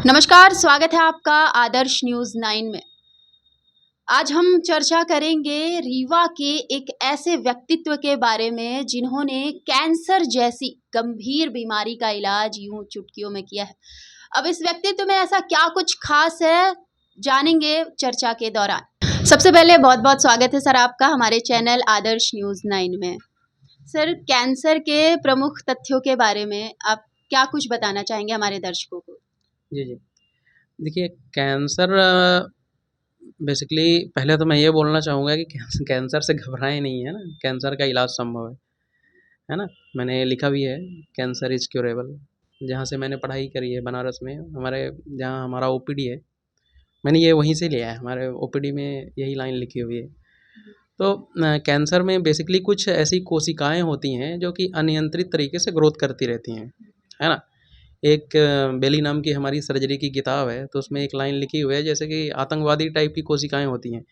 नमस्कार, स्वागत है आपका आदर्श न्यूज़ 9 में। आज हम चर्चा करेंगे रीवा के एक ऐसे व्यक्तित्व के बारे में जिन्होंने कैंसर जैसी गंभीर बीमारी का इलाज यूं चुटकियों में किया है। अब इस व्यक्तित्व में ऐसा क्या कुछ खास है, जानेंगे चर्चा के दौरान। सबसे पहले बहुत-बहुत स्वागत है सर आपका हमारे चैनल आदर्श न्यूज़ 9 में। सर, कैंसर के प्रमुख तथ्यों के बारे में आप क्या कुछ बताना चाहेंगे हमारे दर्शकों को? जी, जी। देखिए कैंसर बेसिकली पहले तो मैं ये बोलना चाहूँगा कि कैंसर से घबराएँ नहीं, है ना? कैंसर का इलाज संभव है ना? मैंने लिखा भी है कैंसर इज़ क्यूरेबल। जहाँ से मैंने पढ़ाई करी है बनारस में, जहाँ हमारा ओपीडी है, मैंने ये वहीं से लिया है। हमारे ओपीडी में यही लाइन लिखी हुई है। तो कैंसर में बेसिकली कुछ ऐसी कोशिकाएँ होती हैं जो कि अनियंत्रित तरीके से ग्रोथ करती रहती हैं, है ना? एक बेली नाम की हमारी सर्जरी की किताब है, तो उसमें एक लाइन लिखी हुई है जैसे कि आतंकवादी टाइप की कोशिकाएँ होती हैं।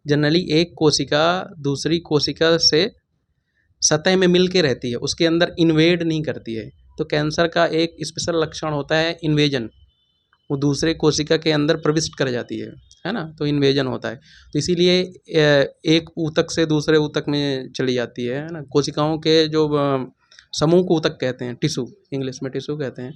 जनरली एक कोशिका दूसरी कोशिका से सतह में मिल के रहती है, उसके अंदर इन्वेड नहीं करती है। तो कैंसर का एक स्पेशल लक्षण होता है इन्वेजन, वो दूसरे कोशिका के अंदर प्रविष्ट कर जाती है ना? तो इन्वेजन होता है। तो इसीलिए एक ऊतक से दूसरे ऊतक में चली जाती है ना? कोशिकाओं के जो समूह को ऊतक कहते हैं, टिश्यू, इंग्लिश में टिश्यू कहते हैं।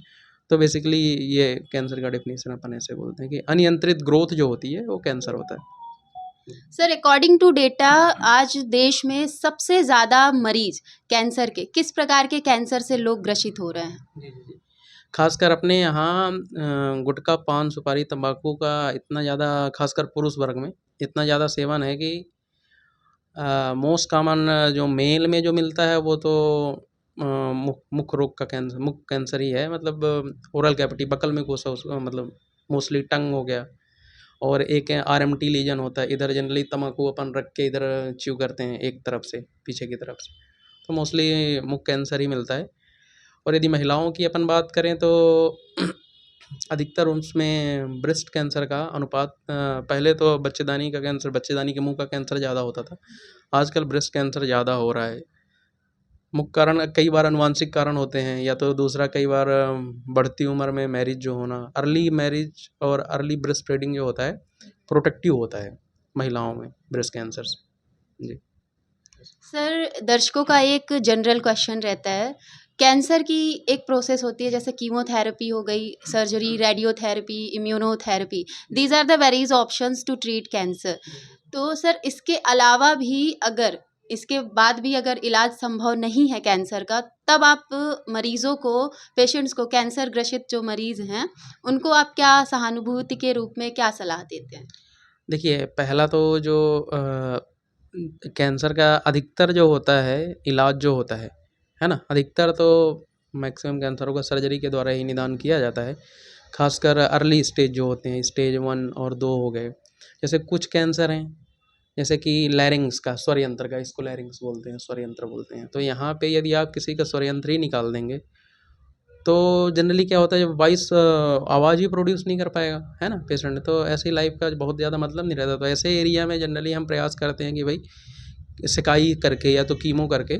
तो बेसिकली ये कैंसर का डेफिनेशन अपन ऐसे बोलते हैं कि अनियंत्रित ग्रोथ जो होती है वो कैंसर होता है। सर, अकॉर्डिंग टू डेटा आज देश में सबसे ज़्यादा मरीज कैंसर के किस प्रकार के कैंसर से लोग ग्रसित हो रहे हैं? जी, जी, जी। खासकर अपने यहाँ गुटखा, पान, सुपारी, तंबाकू का इतना ज़्यादा, खासकर पुरुष वर्ग में इतना ज़्यादा सेवन है कि मोस्ट कॉमन जो मेल में जो मिलता है वो तो मुख रोग का कैंसर, मुख कैंसर ही है। मतलब ओरल कैविटी, बकल में घुसा उसका, मतलब मोस्टली टंग हो गया। और एक है आरएमटी लीजन होता है, इधर जनरली तम्बाकू अपन रख के इधर च्यू करते हैं एक तरफ से, पीछे की तरफ से, तो मोस्टली मुख कैंसर ही मिलता है। और यदि महिलाओं की अपन बात करें तो अधिकतर उसमें ब्रेस्ट कैंसर का अनुपात, पहले तो बच्चेदानी का कैंसर, बच्चेदानी के मुंह का कैंसर ज़्यादा होता था, आजकल ब्रेस्ट कैंसर ज़्यादा हो रहा है। मुख्य कारण कई बार अनुवांशिक कारण होते हैं, या तो दूसरा कई बार बढ़ती उम्र में मैरिज जो होना, अर्ली मैरिज और अर्ली ब्रेस्ट फीडिंग जो होता है, प्रोटेक्टिव होता है महिलाओं में ब्रेस्ट कैंसर से। जी सर, दर्शकों का एक जनरल क्वेश्चन रहता है, कैंसर की एक प्रोसेस होती है जैसे कीमोथेरेपी हो गई, surgery, radiotherapy, immunotherapy, these are the varies options to treat cancer. तो सर, इसके बाद भी अगर इलाज संभव नहीं है कैंसर का, तब आप मरीजों को, पेशेंट्स को, कैंसर ग्रसित जो मरीज हैं, उनको आप क्या सहानुभूति के रूप में क्या सलाह देते हैं? देखिए, पहला तो जो कैंसर का अधिकतर जो होता है इलाज जो होता है ना? अधिकतर तो मैक्सिमम कैंसरों का सर्जरी के द्वारा ही निदान किया जाता है। खासकर अर्ली स्टेज जो होते हैं, स्टेज 1 और 2 हो गए। जैसे कुछ कैंसर हैं, जैसे कि लैरिंग्स का, स्वर यंत्र का, इसको लैरिंग्स बोलते हैं, स्वर यंत्र बोलते हैं। तो यहाँ पे यदि आप किसी का स्वर यंत्र ही निकाल देंगे, तो जनरली क्या होता है, जब वॉइस आवाज़ ही प्रोड्यूस नहीं कर पाएगा, है ना पेशेंट, तो ऐसी लाइफ का बहुत ज़्यादा मतलब नहीं रहता। तो ऐसे एरिया में जनरली हम प्रयास करते हैं कि भाई सेकाई करके या तो कीमो करके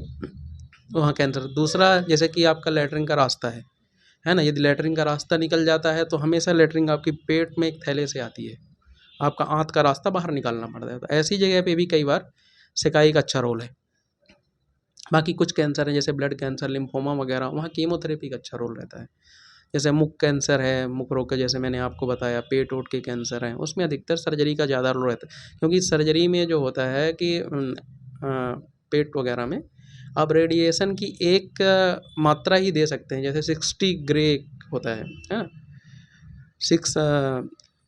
वहाँ कैंसर। दूसरा, जैसे कि आपका लैट्रिन का रास्ता है ना? यदि लैट्रिन का रास्ता निकल जाता है तो हमेशा लैट्रिन आपकी पेट में एक थैले से आती है, आपका आँत का रास्ता बाहर निकालना पड़ता है। तो ऐसी जगह पे भी कई बार सेकाई का अच्छा रोल है। बाकी कुछ कैंसर हैं जैसे ब्लड कैंसर, लिम्फोमा वगैरह, वहाँ कीमोथेरेपी का अच्छा रोल रहता है। जैसे मुख कैंसर है, मुख रोग का जैसे मैंने आपको बताया, पेट ओट के कैंसर हैं, उसमें अधिकतर सर्जरी का ज़्यादा रोल रहता है। क्योंकि सर्जरी में जो होता है कि पेट वगैरह में आप रेडिएशन की एक मात्रा ही दे सकते हैं, जैसे 60 ग्रे होता है ना? 6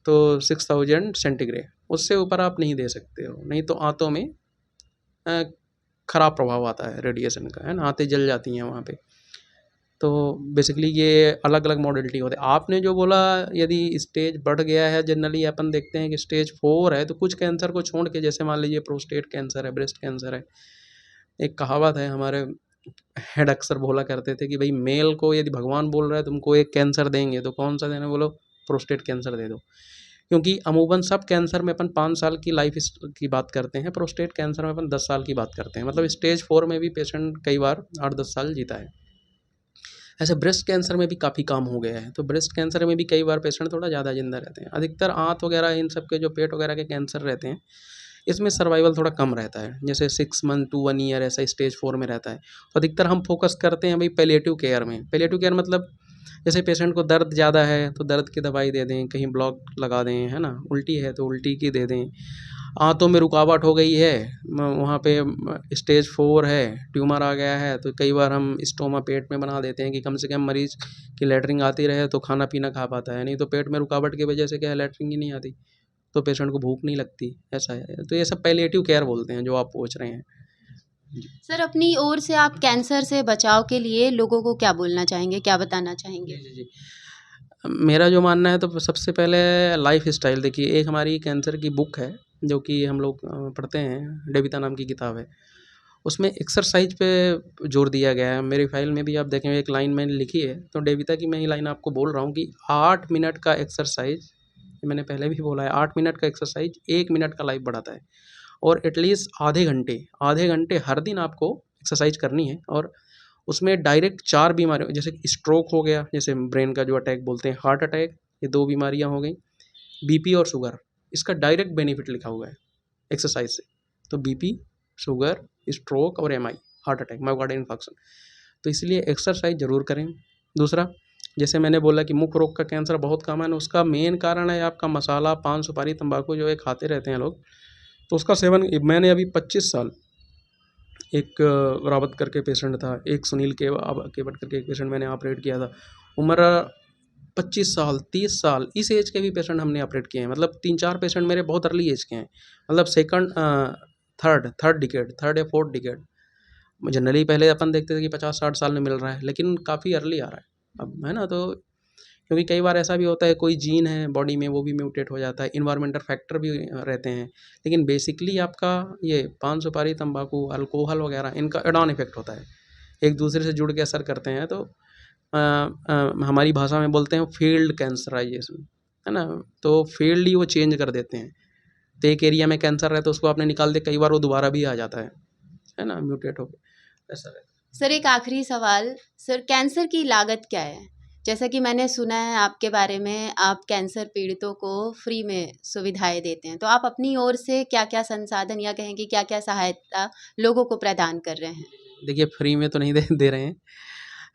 तो 6000 सेंटीग्रेड, उससे ऊपर आप नहीं दे सकते हो, नहीं तो आंतों में खराब प्रभाव आता है रेडिएशन का, है ना? आंतें जल जाती हैं वहाँ पे। तो बेसिकली ये अलग-अलग मॉडलिटी होते हैं। आपने जो बोला, यदि स्टेज बढ़ गया है, जनरली अपन देखते हैं कि स्टेज 4 है, तो कुछ कैंसर को छोड़ के, जैसे मान लीजिए प्रोस्टेट कैंसर है, ब्रेस्ट कैंसर है। एक कहावत है, हमारे हेड अक्सर बोला करते थे कि भाई मेल को यदि भगवान बोल रहा है तुमको एक कैंसर देंगे, तो कौन सा देना? बोलो प्रोस्टेट कैंसर दे दो। क्योंकि अमूमन सब कैंसर में अपन 5 साल की लाइफ की बात करते हैं, प्रोस्टेट कैंसर में अपन 10 साल की बात करते हैं। मतलब स्टेज 4 में भी पेशेंट कई बार 8-10 साल जीता है। ऐसे ब्रेस्ट कैंसर में भी काफ़ी काम हो गया है। तो ब्रेस्ट कैंसर में भी कई बार पेशेंट थोड़ा ज़्यादा ज़िंदा रहते हैं। अधिकतर आँत वगैरह इन सब के जो पेट वगैरह के कैंसर रहते हैं, इसमें सर्वाइवल थोड़ा कम रहता है। जैसे 6 मंथ टू 1 ईयर ऐसा स्टेज 4 में रहता है। तो अधिकतर हम फ़ोकस करते हैं भाई पैलिएटिव केयर में। पैलिएटिव केयर मतलब जैसे पेशेंट को दर्द ज़्यादा है तो दर्द की दवाई दे दें, कहीं ब्लॉक लगा दें, है ना? उल्टी है तो उल्टी की दे दें। आँतों में रुकावट हो गई है, वहाँ पे स्टेज 4 है, ट्यूमर आ गया है, तो कई बार हम स्टोमा पेट में बना देते हैं कि कम से कम मरीज़ की लैट्रिन आती रहे तो खाना-पीना खा पाता है। नहीं तो पेट में रुकावट की वजह से क्या है, लैट्रिन ही नहीं आती, तो पेशेंट को भूख नहीं लगती, ऐसा है। तो ये सब पैलिएटिव केयर बोलते हैं जो आप पूछ रहे हैं। जी। सर, अपनी ओर से आप कैंसर से बचाव के लिए लोगों को क्या बोलना चाहेंगे, क्या बताना चाहेंगे? जी, जी, जी। मेरा जो मानना है तो सबसे पहले लाइफ़स्टाइल देखिए, एक हमारी कैंसर की बुक है जो कि हम लोग पढ़ते हैं, डेबिता नाम की किताब है। उसमें एक्सरसाइज पे जोर दिया गया है। मेरी फ़ाइल में भी आप देखेंगे एक लाइन मैंने लिखी है, तो डेबिता की मैं ये लाइन आपको बोल रहा हूँ कि 8 मिनट का एक्सरसाइज, मैंने पहले भी बोला है, 8 मिनट का एक्सरसाइज 1 मिनट का लाइफ़ बढ़ाता है। और एटलीस्ट आधे घंटे हर दिन आपको एक्सरसाइज करनी है। और उसमें डायरेक्ट 4 बीमारियों जैसे स्ट्रोक हो गया, जैसे ब्रेन का जो अटैक बोलते हैं, हार्ट अटैक, ये 2 बीमारियाँ हो गई, बीपी और शुगर, इसका डायरेक्ट बेनिफिट लिखा हुआ है एक्सरसाइज से। तो बीपी, शुगर, स्ट्रोक और MI, heart attack, myocardial infarction, तो इसलिए एक्सरसाइज ज़रूर करें। दूसरा, जैसे मैंने बोला कि मुख रोग का कैंसर बहुत कॉमन है, उसका मेन कारण है आपका मसाला, पान, सुपारी, तंबाकू जो है खाते रहते हैं लोग, तो उसका सेवन मैंने अभी 25 साल, एक रावत करके पेशेंट था, एक सुनील केवट करके एक पेशेंट मैंने ऑपरेट किया था। उम्र 25 साल, 30 साल, इस एज के भी पेशेंट हमने ऑपरेट किए हैं। मतलब 3-4 पेशेंट मेरे बहुत अर्ली एज के हैं, मतलब थर्ड या फोर्थ डिकेड। जनरली पहले अपन देखते थे कि 50-60 साल में मिल रहा है, लेकिन काफ़ी अर्ली आ रहा है अब, है ना? तो क्योंकि कई बार ऐसा भी होता है, कोई जीन है बॉडी में वो भी म्यूटेट हो जाता है, इन्वायरमेंटल फैक्टर भी रहते हैं, लेकिन बेसिकली आपका ये पान, सुपारी, तंबाकू, अल्कोहल वगैरह, इनका एड ऑन इफेक्ट होता है, एक दूसरे से जुड़ के असर करते हैं। तो हमारी भाषा में बोलते हैं फील्ड कैंसराइजेशन, है ना? तो फील्ड ही वो चेंज कर देते हैं। तो एक एरिया में कैंसर है तो उसको आपने निकाल दिया, कई बार वो दोबारा भी आ जाता है ना, म्यूटेट होकर, ऐसा रहता है। सर, एक आखिरी सवाल, सर कैंसर की लागत क्या है? जैसा कि मैंने सुना है आपके बारे में, आप कैंसर पीड़ितों को फ्री में सुविधाएं देते हैं, तो आप अपनी ओर से क्या-क्या संसाधन या कहें कि क्या-क्या सहायता लोगों को प्रदान कर रहे हैं? देखिए फ्री में तो नहीं दे रहे हैं,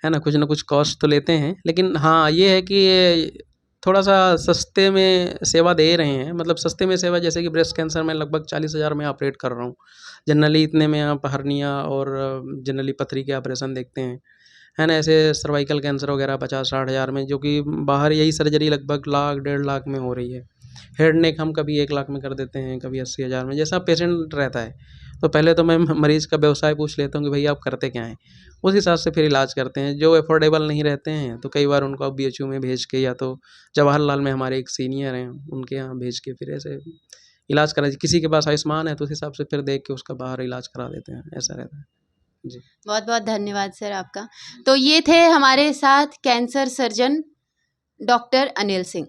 है ना? कुछ ना कुछ कॉस्ट तो लेते हैं, लेकिन हाँ, ये है कि थोड़ा-सा सस्ते में सेवा दे रहे हैं। मतलब सस्ते में सेवा, जैसे कि ब्रेस्ट कैंसर में लगभग 40,000 में ऑपरेट कर रहा हूँ। जनरली इतने में आप हर्निया और जनरली पथरी के ऑपरेशन देखते हैं, है ना? ऐसे सर्वाइकल कैंसर वगैरह 50-60 हज़ार में, जो कि बाहर यही सर्जरी लगभग लाख, 1.5 लाख में हो रही है। हेड नेक हम कभी 1 लाख में कर देते हैं, कभी 80,000 में, जैसा पेशेंट रहता है। तो पहले तो मैं मरीज़ का व्यवसाय पूछ लेता हूँ कि भई आप करते क्या हैं? उस हिसाब से फिर इलाज करते हैं। जो अफोर्डेबल नहीं रहते हैं तो कई बार उनको बीएचयू में भेज के, या तो जवाहरलाल में हमारे एक सीनियर हैं, उनके यहाँ भेज के फिर ऐसे इलाज करा, किसी के पास आयुष्मान है तो उस हिसाब से फिर देख के उसका बाहर इलाज करा देते हैं, ऐसा रहता है। जी। बहुत-बहुत धन्यवाद सर आपका। तो ये थे हमारे साथ cancer surgeon doctor Anil Singh.